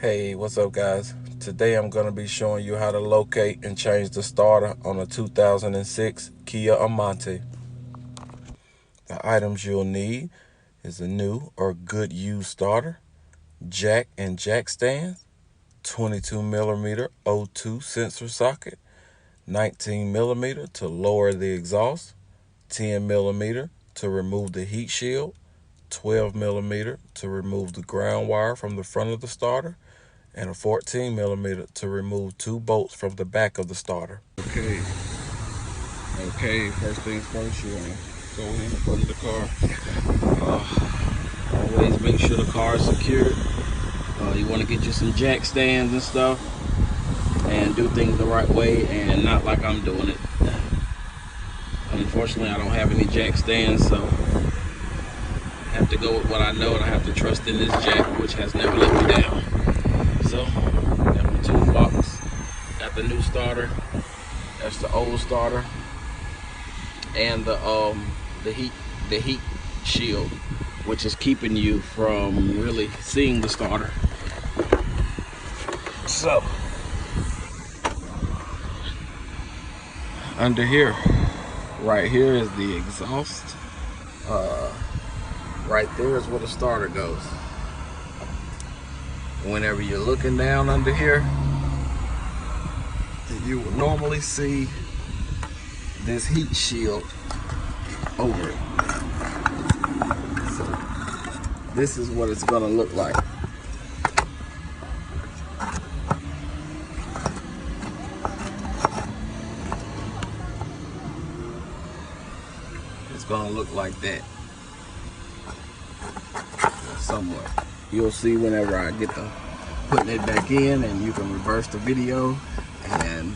Hey, what's up guys? Today I'm going to be showing you how to locate and change the starter on a 2006 Kia Amanti. The items you'll need is a new or good used starter, jack and jack stands, 22mm O2 sensor socket, 19mm to lower the exhaust, 10mm to remove the heat shield, 12mm to remove the ground wire from the front of the starter, and a 14mm to remove two bolts from the back of the starter. Okay, first things first, you want to go in front of the car. Always make sure the car is secured. You want to get you some jack stands and stuff and do things the right way and not like I'm doing it. Unfortunately, I don't have any jack stands, so I have to go with what I know, and I have to trust in this jack, which has never let me down. So, got my toolbox, got the new starter, that's the old starter, and the heat shield, which is keeping you from really seeing the starter. So, under here, right here is the exhaust. Right there is where the starter goes. Whenever you're looking down under here, you would normally see this heat shield over it. So this is what it's gonna look like. It's gonna look like that somewhat. You'll see whenever I get to putting it back in, and you can reverse the video and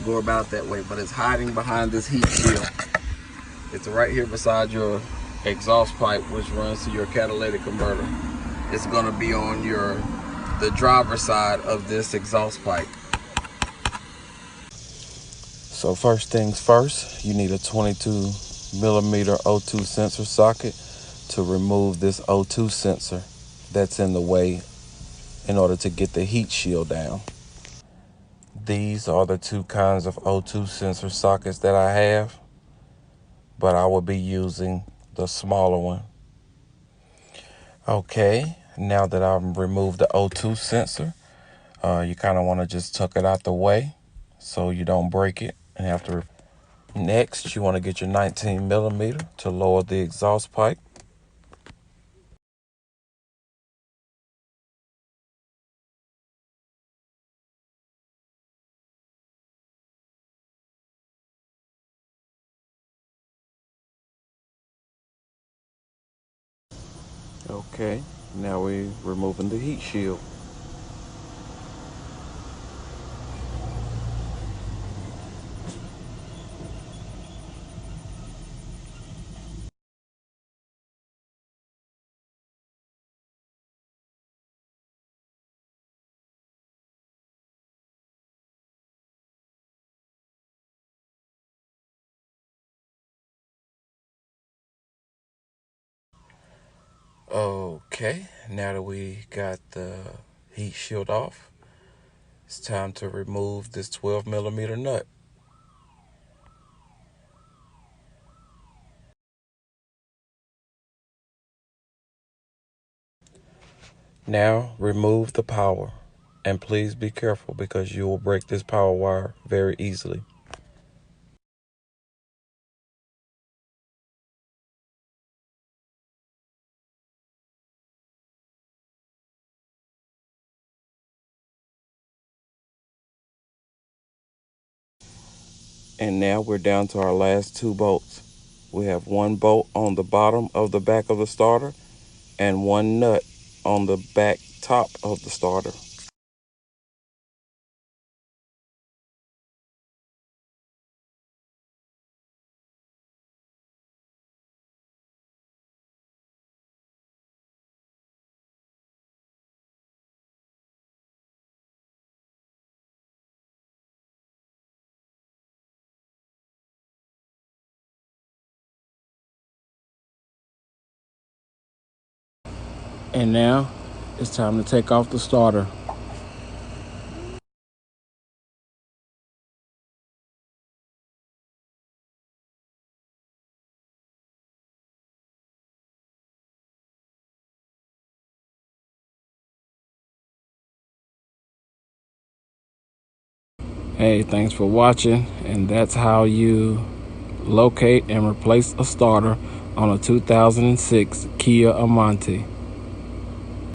go about that way. But it's hiding behind this heat shield. It's right here beside your exhaust pipe, which runs to your catalytic converter. It's going to be on the driver's side of this exhaust pipe. So first things first, you need a 22mm O2 sensor socket to remove this O2 sensor that's in the way in order to get the heat shield down. These are the two kinds of O2 sensor sockets that I have, but I will be using the smaller one. Okay, now that I've removed the O2 sensor, you kind of want to just tuck it out the way so you don't break it and have to. Next, you want to get your 19mm to lower the exhaust pipe. Okay, now we're removing the heat shield. Okay, now that we got the heat shield off, it's time to remove this 12mm nut. Now remove the power, and please be careful because you will break this power wire very easily. And now we're down to our last two bolts. We have one bolt on the bottom of the back of the starter and one nut on the back top of the starter. And now it's time to take off the starter. Hey, thanks for watching, and that's how you locate and replace a starter on a 2006 Kia Amanti.